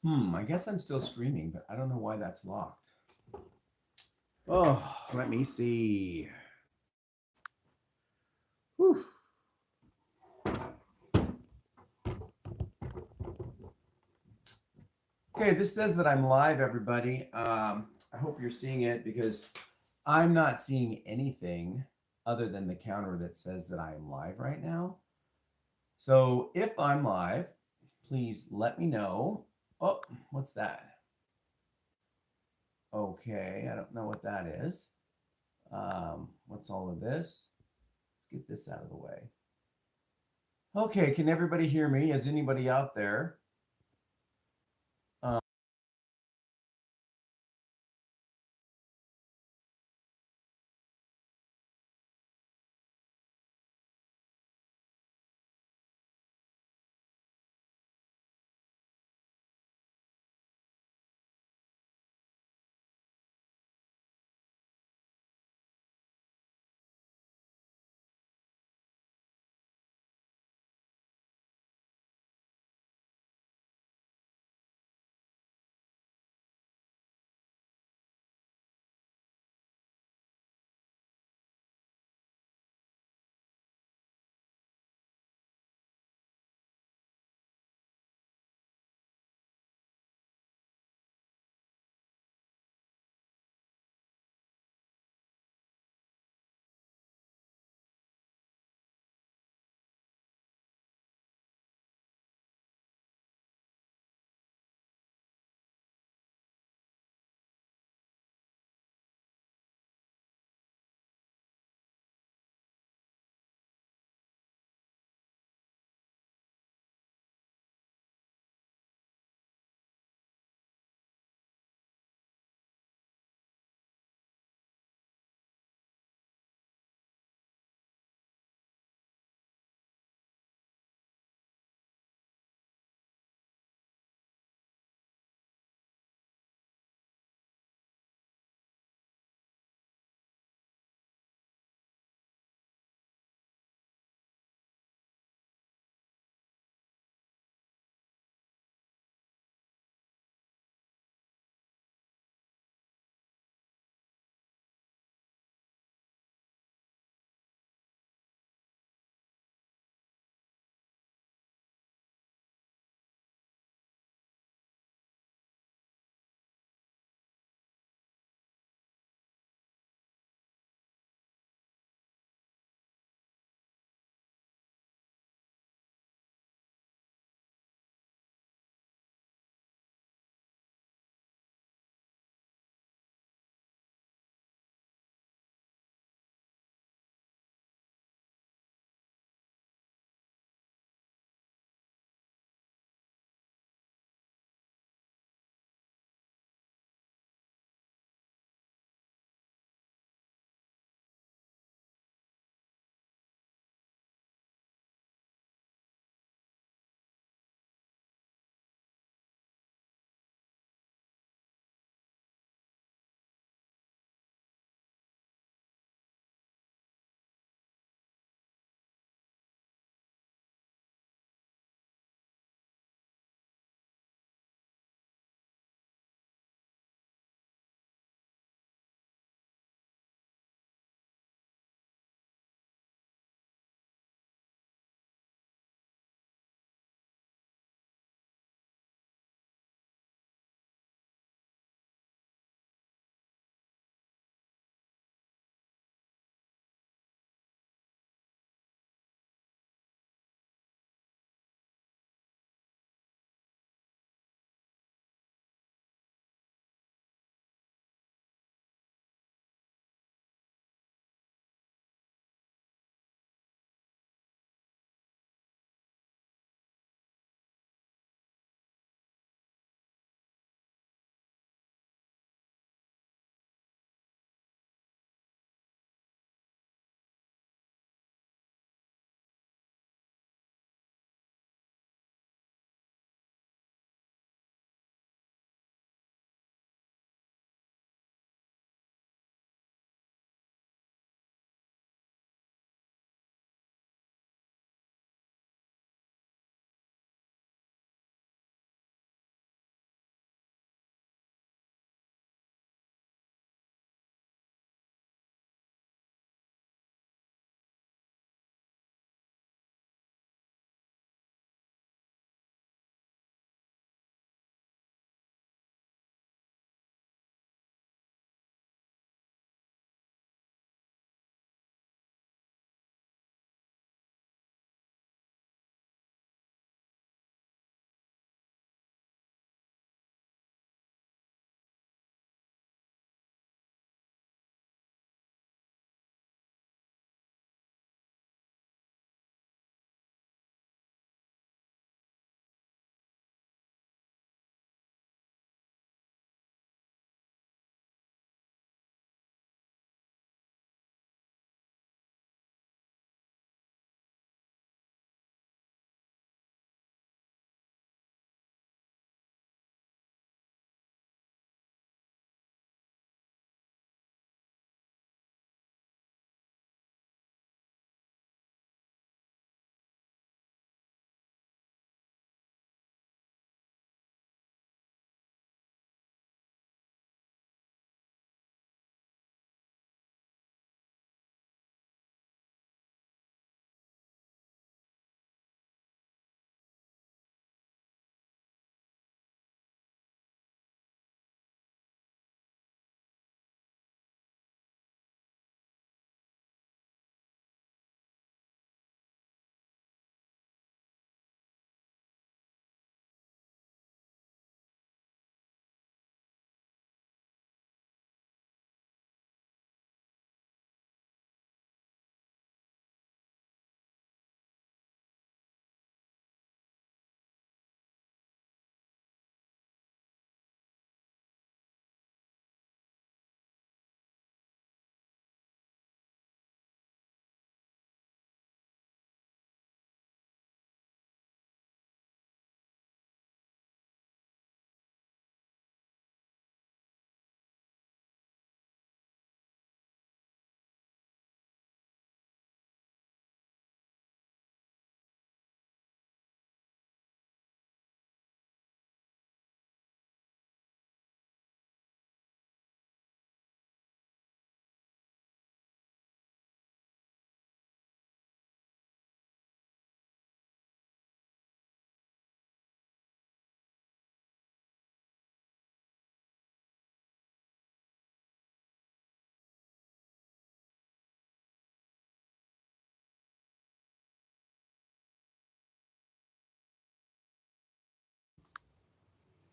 I guess I'm still streaming, but I don't know why that's locked. Oh, let me see. Whew. Okay, this says that I'm live, everybody. I hope you're seeing it because I'm not seeing anything other than the counter that says that I am live right now. So if I'm live, please let me know. Oh, what's that? Okay, I don't know what that is. What's all of this? Let's get this out of the way. Okay, can everybody hear me? Is anybody out there?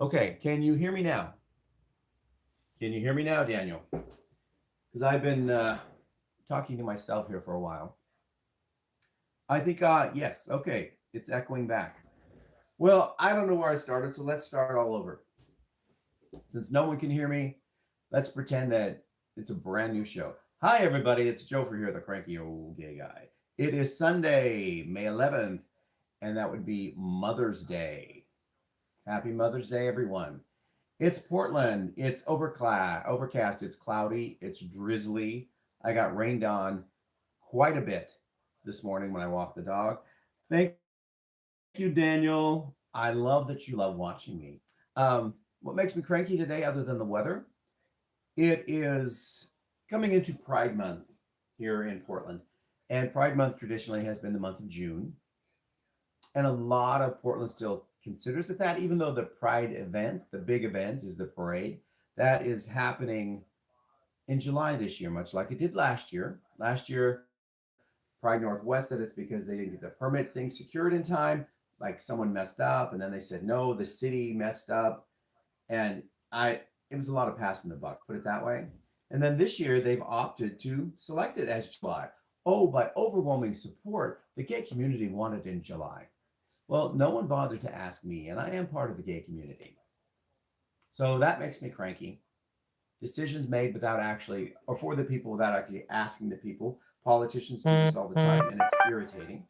Okay, can you hear me now? Can you hear me now, Daniel? Because I've been talking to myself here for a while. I think, yes, okay, it's echoing back. Well, I don't know where I started, so let's start all over. Since no one can hear me, let's pretend that it's a brand new show. Hi, everybody, it's Joefer here, the Cranky Old Gay Guy. It is Sunday, May 11th, and that would be Mother's Day. Happy Mother's Day, everyone. It's Portland. It's overcast. It's cloudy. It's drizzly. I got rained on quite a bit this morning when I walked the dog. Thank you, Daniel. I love that you love watching me. What makes me cranky today, other than the weather? It is coming into Pride Month here in Portland. And Pride Month traditionally has been the month of June. And a lot of Portland still considers it that, even though the Pride event, the big event, is the parade. That is happening in July this year, much like it did last year. Last year, Pride Northwest said it's because they didn't get the permit thing secured in time. Like someone messed up, and then they said no, the city messed up, and it was a lot of passing the buck, put it that way. And then this year they've opted to select it as July. Oh, by overwhelming support, the gay community wanted in July. Well, no one bothered to ask me, and I am part of the gay community. So that makes me cranky. Decisions made without actually, or for the people without actually asking the people. Politicians do this all the time, and it's irritating.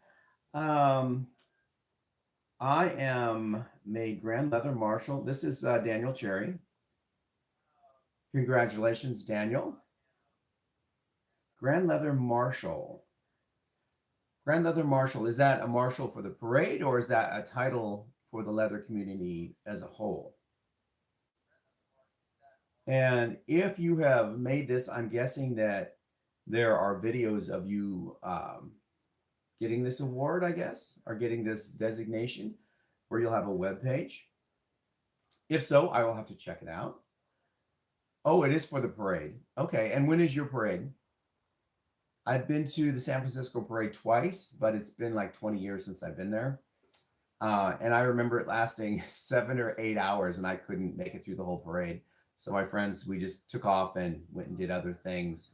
Um, I am made Grand Leather Marshal. This is Daniel Cherry. Congratulations, Daniel. Grand Leather Marshal. Grand Leather Marshal, is that a marshal for the parade or is that a title for the leather community as a whole? And if you have made this, I'm guessing that there are videos of you getting this award, I guess, or getting this designation where you'll have a web page. If so, I will have to check it out. Oh, it is for the parade. Okay. And when is your parade? I've been to the San Francisco parade twice, but it's been like 20 years since I've been there. And I remember it lasting 7 or 8 hours, and I couldn't make it through the whole parade. So my friends, we just took off and went and did other things.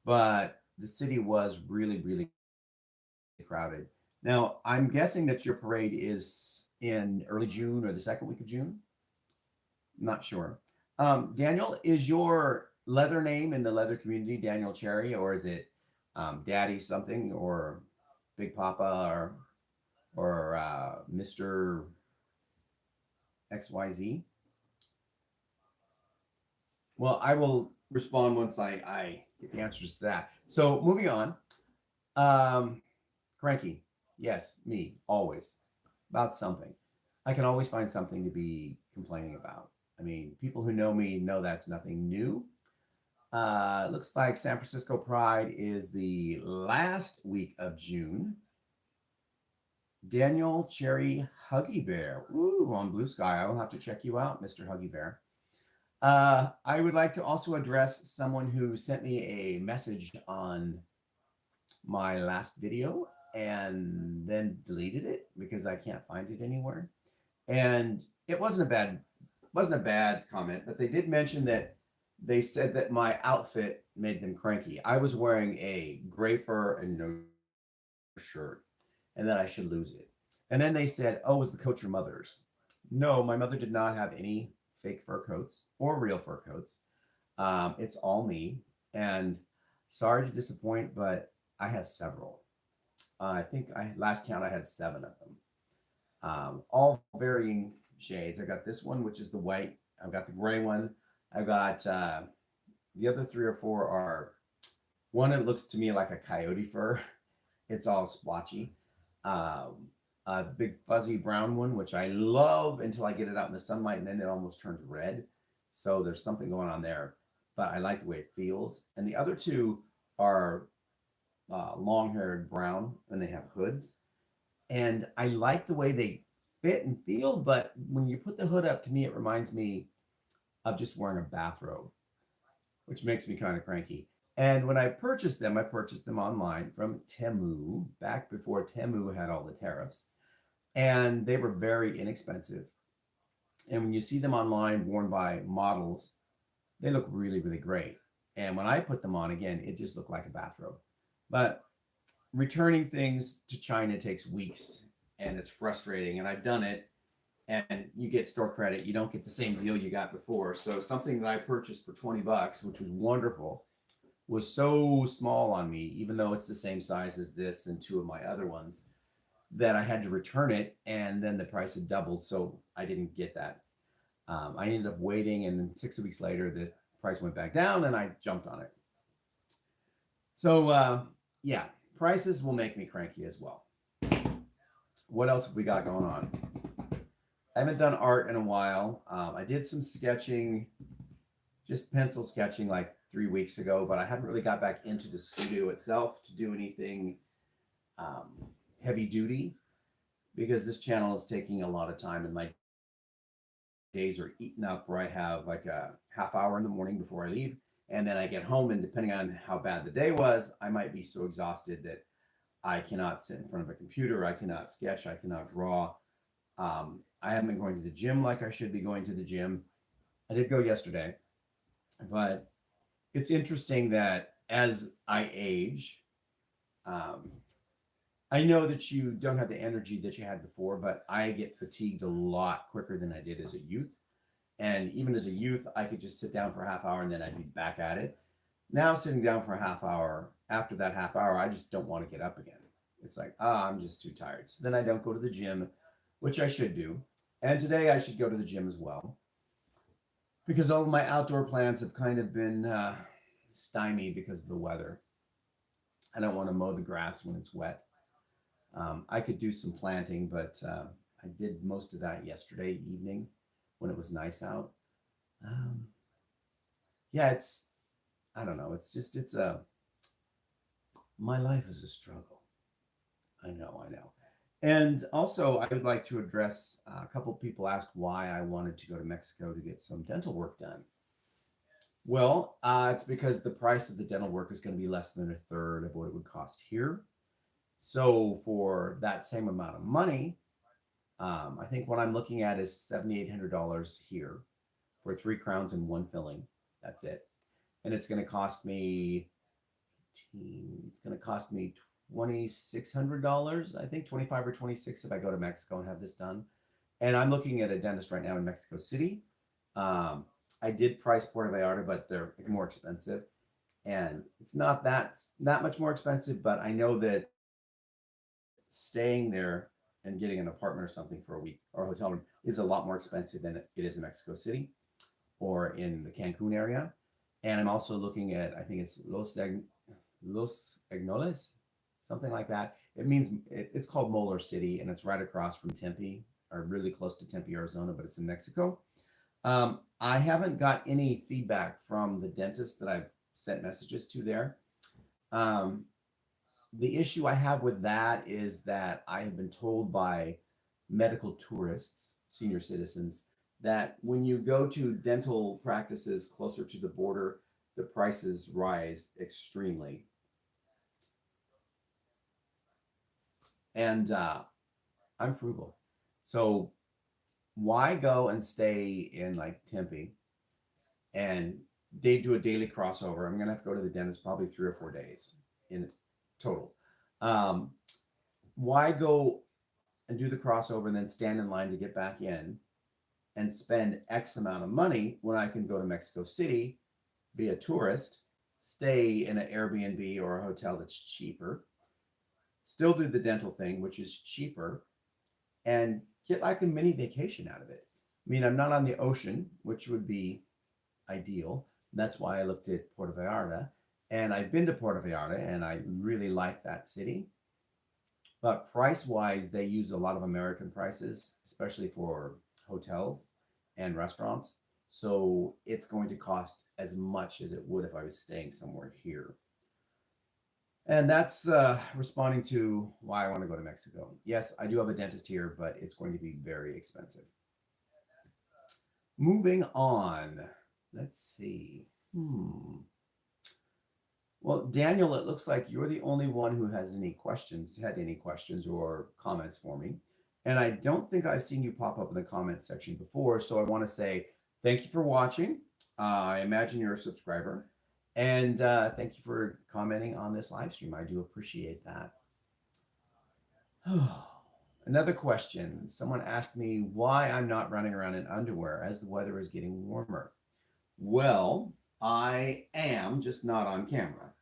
But the city was really, really crowded. Now, I'm guessing that your parade is in early June or the second week of June. Not sure. Daniel, is your leather name in the leather community Daniel Cherry, or is it Daddy something, or Big Papa, or Mr. XYZ? Well, I will respond once I get the answers to that. So moving on. Um, Cranky. Yes, me, always. About something. I can always find something to be complaining about. I mean, people who know me know that's nothing new. Looks like San Francisco Pride is the last week of June. Daniel Cherry Huggy Bear. Ooh, on Blue Sky. I will have to check you out, Mr. Huggy Bear. I would like to also address someone who sent me a message on my last video and then deleted it because I can't find it anywhere. And it wasn't a bad comment, but they did mention that they said that my outfit made them cranky. I was wearing a gray fur and no shirt, and that I should lose it. And then they said, "Oh, was the coat your mother's?" No, my mother did not have any fake fur coats or real fur coats. It's all me. And sorry to disappoint, but I have several. I think I last count I had 7 of them, all varying shades. I got this one, which is the white. I've got the gray one. I've got the other 3 or 4 are one that looks to me like a coyote fur. It's all splotchy. A big fuzzy brown one, which I love until I get it out in the sunlight, and then it almost turns red. So there's something going on there, but I like the way it feels. And the other 2 are long-haired brown, and they have hoods. And I like the way they fit and feel, but when you put the hood up, to me, it reminds me of just wearing a bathrobe, which makes me kind of cranky. And when I purchased them online from Temu back before Temu had all the tariffs, and they were very inexpensive. And when you see them online worn by models, they look really, really great. And when I put them on again, it just looked like a bathrobe. But returning things to China takes weeks and it's frustrating. And I've done it, and you get store credit. You don't get the same deal you got before. So something that I purchased for 20 bucks, which was wonderful, was so small on me, even though it's the same size as this and two of my other ones, that I had to return it. And then the price had doubled. So I didn't get that. I ended up waiting, and then 6 weeks later, the price went back down and I jumped on it. So, yeah, prices will make me cranky as well. What else have we got going on? I haven't done art in a while. I did some sketching, just pencil sketching like 3 weeks ago, but I haven't really got back into the studio itself to do anything um, heavy duty because this channel is taking a lot of time and my days are eaten up where I have like a half hour in the morning before I leave. And then I get home, and depending on how bad the day was, I might be so exhausted that I cannot sit in front of a computer. I cannot sketch. I cannot draw. I haven't been going to the gym like I should be going to the gym. I did go yesterday, but it's interesting that as I age, um, I know that you don't have the energy that you had before, but I get fatigued a lot quicker than I did as a youth. And even as a youth, I could just sit down for a half hour and then I'd be back at it. Now, sitting down for a half hour, after that half hour, I just don't want to get up again. It's like, I'm just too tired. So then I don't go to the gym, which I should do. And today I should go to the gym as well because all of my outdoor plans have kind of been stymied because of the weather. I don't want to mow the grass when it's wet. I could do some planting, but I did most of that yesterday evening when it was nice out. Um, yeah, I don't know. It's just, my life is a struggle. I know, I know. And also, I would like to address a couple of people asked why I wanted to go to Mexico to get some dental work done. Well, it's because the price of the dental work is going to be less than a third of what it would cost here. So for that same amount of money, I think what I'm looking at is $7,800 here for three crowns and one filling. That's it. And it's going to cost me it's going to cost me $2,600, I think 25 or 26 if I go to Mexico and have this done. And I'm looking at a dentist right now in Mexico City. Um, I did price Puerto Vallarta, but they're more expensive, and it's not that much more expensive. But I know that staying there and getting an apartment or something for a week or a hotel room is a lot more expensive than it is in Mexico City or in the Cancun area. And I'm also looking at, I think it's Los Agnoles, something like that. It's called Molar City, and it's right across from Tempe, or really close to Tempe, Arizona, but it's in Mexico. I haven't got any feedback from the dentist that I've sent messages to there. Um, the issue I have with that is that I have been told by medical tourists, senior citizens, that when you go to dental practices closer to the border, the prices rise extremely. And I'm frugal. So why go and stay in like Tempe and they do a daily crossover? I'm gonna have to go to the dentist probably 3 or 4 days in total. Um, why go and do the crossover and then stand in line to get back in and spend X amount of money when I can go to Mexico City, be a tourist, stay in an Airbnb or a hotel that's cheaper, still do the dental thing, which is cheaper, and get like a mini vacation out of it. I mean, I'm not on the ocean, which would be ideal. That's why I looked at Puerto Vallarta. And I've been to Puerto Vallarta and I really like that city. But price wise, they use a lot of American prices, especially for hotels and restaurants. So it's going to cost as much as it would if I was staying somewhere here. And that's responding to why I want to go to Mexico. Yes, I do have a dentist here, but it's going to be very expensive. Moving on. Let's see. Well, Daniel, it looks like you're the only one who has any questions, had any questions or comments for me. And I don't think I've seen you pop up in the comments section before. So I want to say thank you for watching. I imagine you're a subscriber. And thank you for commenting on this live stream. I do appreciate that. Another question. Someone asked me why I'm not running around in underwear as the weather is getting warmer. Well, I am, just not on camera.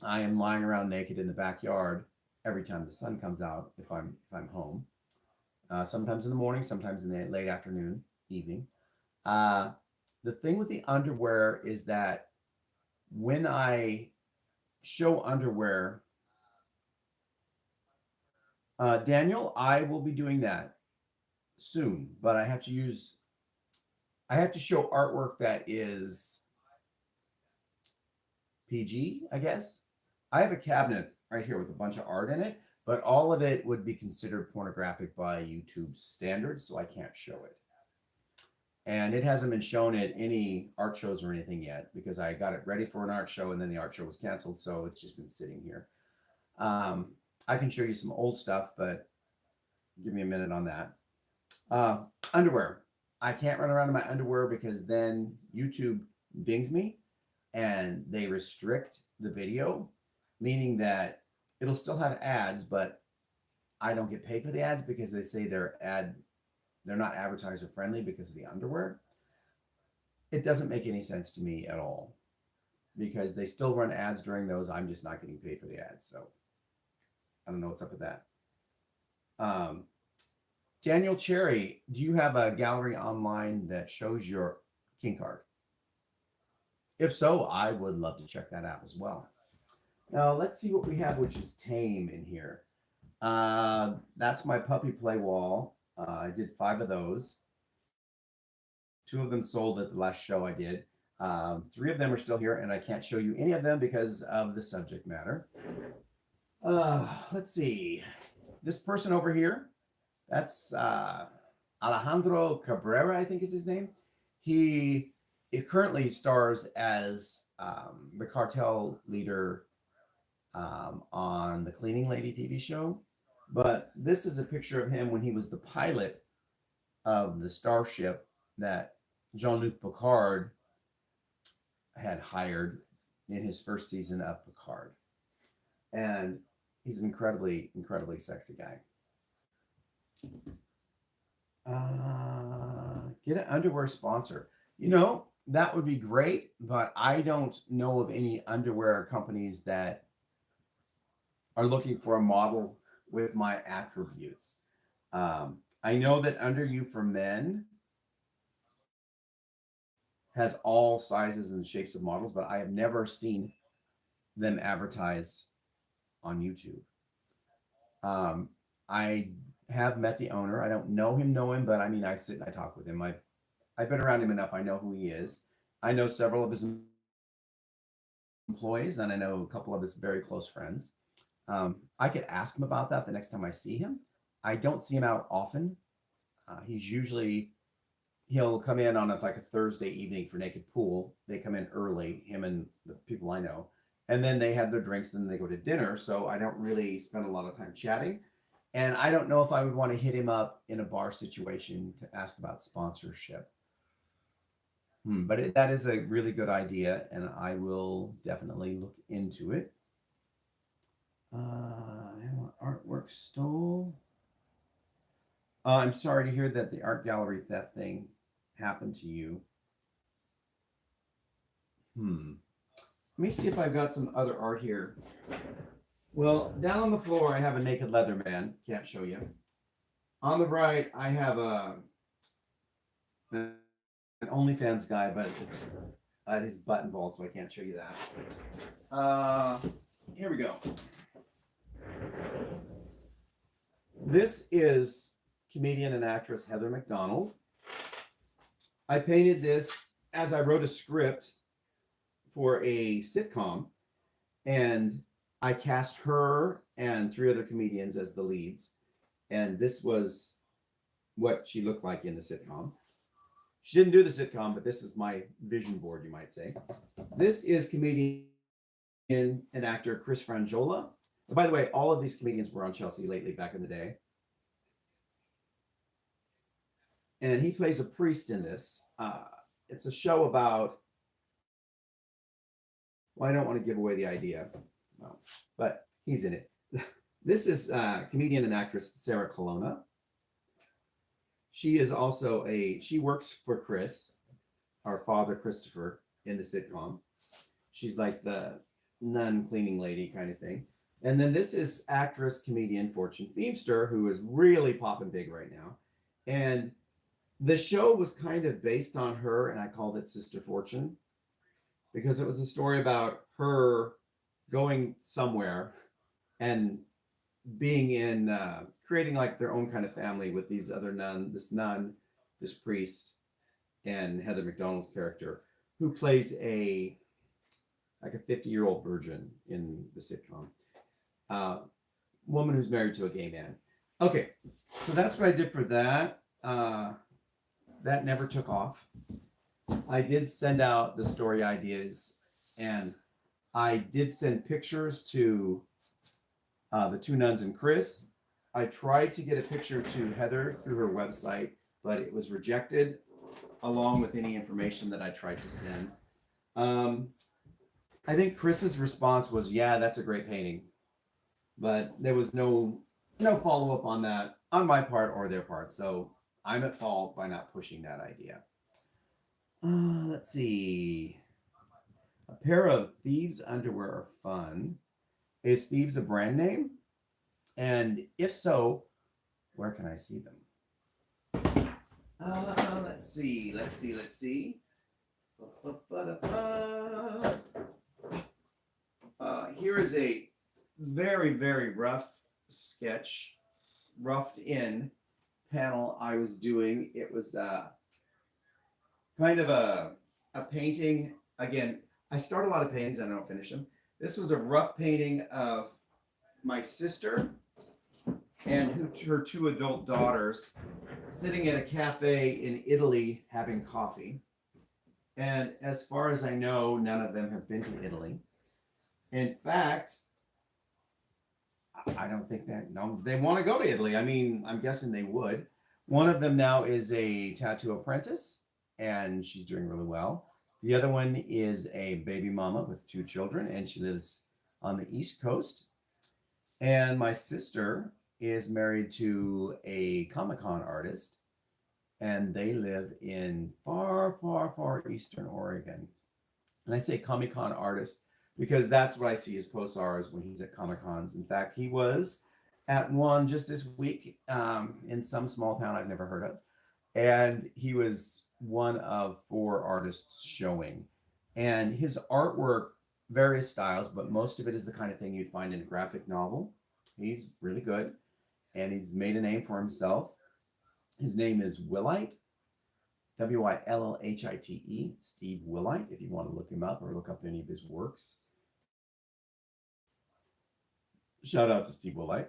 I am lying around naked in the backyard every time the sun comes out if I'm home. Sometimes in the morning, sometimes in the late afternoon, evening. Uh, the thing with the underwear is that when I show underwear, Daniel, I will be doing that soon, but I have to show artwork that is PG, I guess. I have a cabinet right here with a bunch of art in it, but all of it would be considered pornographic by YouTube standards, so I can't show it. And it hasn't been shown at any art shows or anything yet because I got it ready for an art show and then the art show was canceled, so it's just been sitting here. I can show you some old stuff, but give me a minute on that. Underwear. I can't run around in my underwear because then YouTube dings me and they restrict the video, meaning that it'll still have ads, but I don't get paid for the ads because they say they're not advertiser friendly because of the underwear. It doesn't make any sense to me at all because they still run ads during those. I'm just not getting paid for the ads. So I don't know what's up with that. Daniel Cherry, do you have a gallery online that shows your kink art? If so, I would love to check that out as well. Now let's see what we have, which is tame in here. That's my puppy play wall. I did 5 of those. 2 of them sold at the last show I did. 3 of them are still here, and I can't show you any of them because of the subject matter. Let's see. This person over here, that's Alejandro Cabrera, I think is his name. He currently stars as the cartel leader on the Cleaning Lady TV show. But this is a picture of him when he was the pilot of the starship that Jean-Luc Picard had hired in his first season of Picard. And he's an incredibly, incredibly sexy guy. Get an underwear sponsor. You know, that would be great, but I don't know of any underwear companies that are looking for a model with my attributes. I know that Under You for Men has all sizes and shapes of models, but I have never seen them advertised on YouTube. I have met the owner. I don't know him, but I mean, I sit and I talk with him. I've been around him enough. I know who he is. I know several of his employees, and I know a couple of his very close friends. I could ask him about that the next time I see him. I don't see him out often. He'll come in on like a Thursday evening for Naked Pool. They come in early, him and the people I know, and then they have their drinks and then they go to dinner. So I don't really spend a lot of time chatting. And I don't know if I would want to hit him up in a bar situation to ask about sponsorship. But that is a really good idea, and I will definitely look into it. Artwork stole. I'm sorry to hear that the art gallery theft thing happened to you. Let me see if I've got some other art here. Well, down on the floor, I have a naked leather man. Can't show you. On the right, I have an OnlyFans guy, but it's at his button ball, so I can't show you that. Here we go. This is comedian and actress Heather McDonald. I painted this as I wrote a script for a sitcom, and I cast her and 3 other comedians as the leads, and this was what she looked like in the sitcom. She didn't do the sitcom, but this is my vision board, you might say. This is comedian and actor Chris Frangiola. By the way, all of these comedians were on Chelsea lately back in the day. and he plays a priest in this. It's a show about. Well, I don't want to give away the idea, no, but he's in it. This is comedian and actress Sarah Colonna. She is also she works for Chris, our father Christopher, in the sitcom. She's like the nun cleaning lady kind of thing. And then this is actress, comedian Fortune Feimster, who is really popping big right now. And the show was kind of based on her, and I called it Sister Fortune because it was a story about her going somewhere and being in creating like their own kind of family with these other nun, this priest, and Heather McDonald's character, who plays a 50-year-old virgin in the sitcom. Woman who's married to a gay man. Okay, so that's what I did for that. That never took off. I did send out the story ideas, and I did send pictures to the two nuns and Chris. I tried to get a picture to Heather through her website, but it was rejected along with any information that I tried to send. I think Chris's response was, yeah, that's a great painting. But there was no follow-up on that on my part or their part. So I'm at fault by not pushing that idea. Let's see. A pair of Thieves underwear are fun. Is Thieves a brand name? And if so, where can I see them? Let's see. Here is a very, very rough sketch, roughed in panel I was doing. It was kind of a painting. Again, I start a lot of paintings and I don't finish them. This was a rough painting of my sister and her two adult daughters sitting at a cafe in Italy having coffee. And as far as I know, none of them have been to Italy. In fact, I don't think they want to go to Italy. I mean, I'm guessing they would. One of them now is a tattoo apprentice, and she's doing really well. The other one is a baby mama with 2 children, and she lives on the East Coast. And my sister is married to a Comic-Con artist, and they live in far, far, far Eastern Oregon. And I say Comic-Con artist because that's what I see his posts are is when he's at Comic-Cons. In fact, he was at one just this week in some small town I've never heard of. And he was one of 4 artists showing. And his artwork, various styles, but most of it is the kind of thing you'd find in a graphic novel. He's really good. And he's made a name for himself. His name is Willite. Willhite, Steve Willite, if you want to look him up or look up any of his works. Shout out to Steve Willite.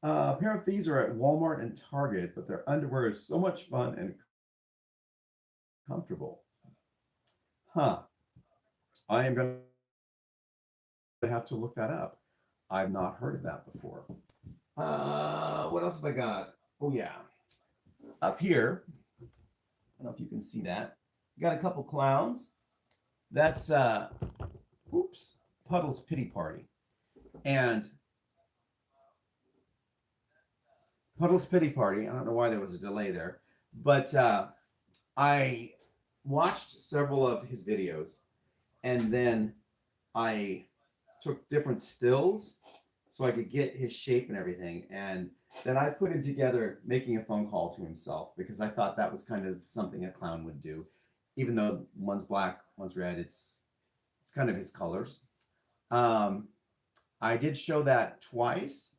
A pair of thieves are at Walmart and Target, but their underwear is so much fun and comfortable. Huh. I am going to have to look that up. I've not heard of that before. What else have I got? Oh, yeah. Up here, I don't know if you can see that. Got a couple clowns. That's Puddle's Pity Party. And Puddle's Pity Party, I don't know why there was a delay there, but I watched several of his videos, and then I took different stills so I could get his shape and everything. And then I put him together making a phone call to himself because I thought that was kind of something a clown would do. Even though one's black, one's red, it's kind of his colors. I did show that twice.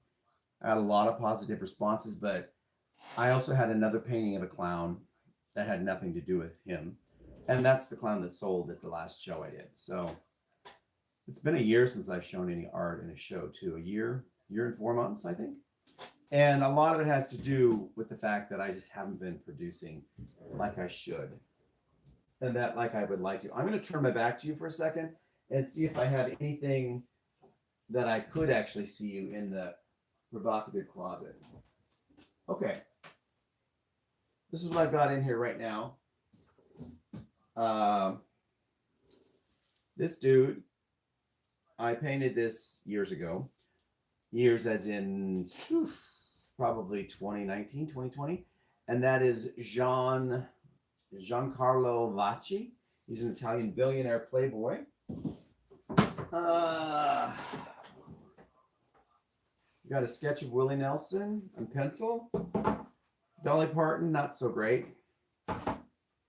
I had a lot of positive responses, but I also had another painting of a clown that had nothing to do with him. And that's the clown that sold at the last show I did. So it's been a year since I've shown any art in a show too. A year and 4 months, I think. And a lot of it has to do with the fact that I just haven't been producing like I should. And that like I would like to. I'm going to turn my back to you for a second and see if I have anything that I could actually see you in the provocative closet. Okay. this is what I've got in here right now. Um, this dude, I painted this years ago. Years as in probably 2019, 2020. And that is Giancarlo Vacci. He's an Italian billionaire playboy. Got a sketch of Willie Nelson on pencil. Dolly Parton, not so great.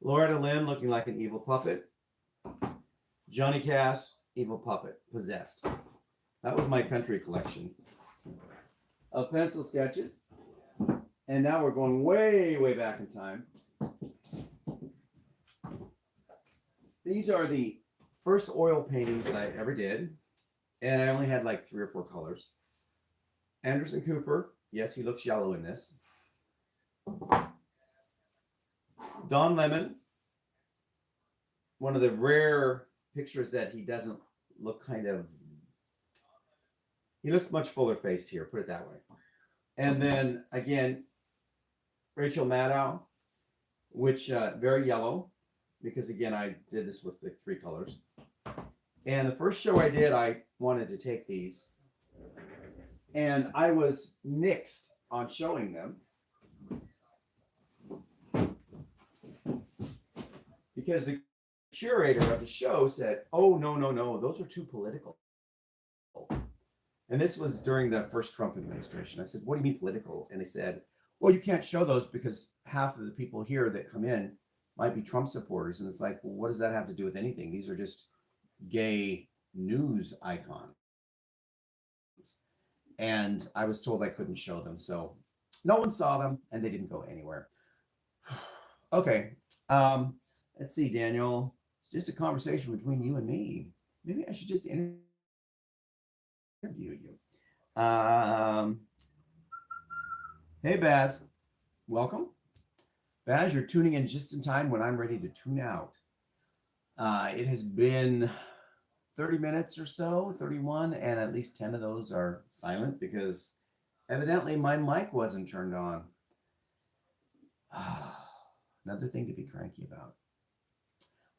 Loretta Lynn looking like an evil puppet. Johnny Cash, evil puppet, possessed. That was my country collection of pencil sketches. And now we're going way, way back in time. These are the first oil paintings I ever did. And I only had like 3 or 4 colors. Anderson Cooper. Yes, he looks yellow in this. Don Lemon. One of the rare pictures that he doesn't look kind of... He looks much fuller faced here, put it that way. And then again, Rachel Maddow, which very yellow, because again, I did this with the 3 colors. And the first show I did, I wanted to take these. And I was nixed on showing them. Because the curator of the show said, oh, no, those are too political. And this was during the first Trump administration. I said, what do you mean political? And they said, well, you can't show those because half of the people here that come in might be Trump supporters. And it's like, well, what does that have to do with anything? These are just gay news icons. And I was told I couldn't show them. So no one saw them and they didn't go anywhere. Okay. Let's see, Daniel. It's just a conversation between you and me. Maybe I should just interview you. Hey, Baz. Welcome. Baz, you're tuning in just in time when I'm ready to tune out. It has been 30 minutes or so, 31, and at least 10 of those are silent because evidently my mic wasn't turned on. Another thing to be cranky about.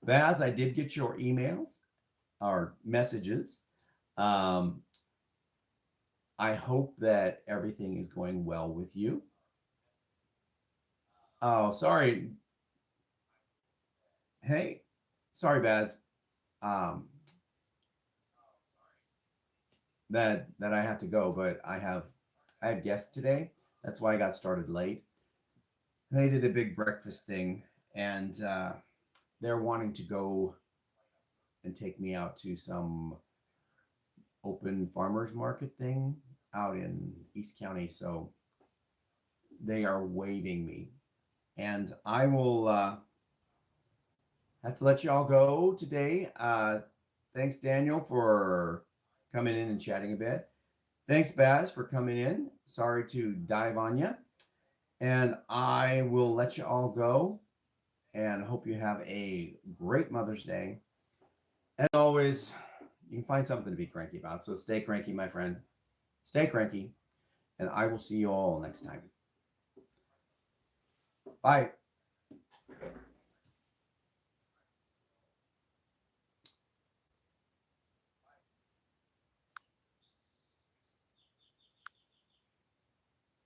Baz, I did get your emails or messages. I hope that everything is going well with you. Oh, sorry. Hey, sorry, Baz. That I have to go, but I had guests today. That's why I got started late. They did a big breakfast thing, and they're wanting to go and take me out to some open farmers market thing out in East County. So they are waving me, and I will have to let you all go today. Thanks, Daniel, for coming in and chatting a bit. Thanks, Baz, for coming in. Sorry to dive on you. And I will let you all go and hope you have a great Mother's Day. As always, you can find something to be cranky about. So stay cranky, my friend. Stay cranky. And I will see you all next time. Bye.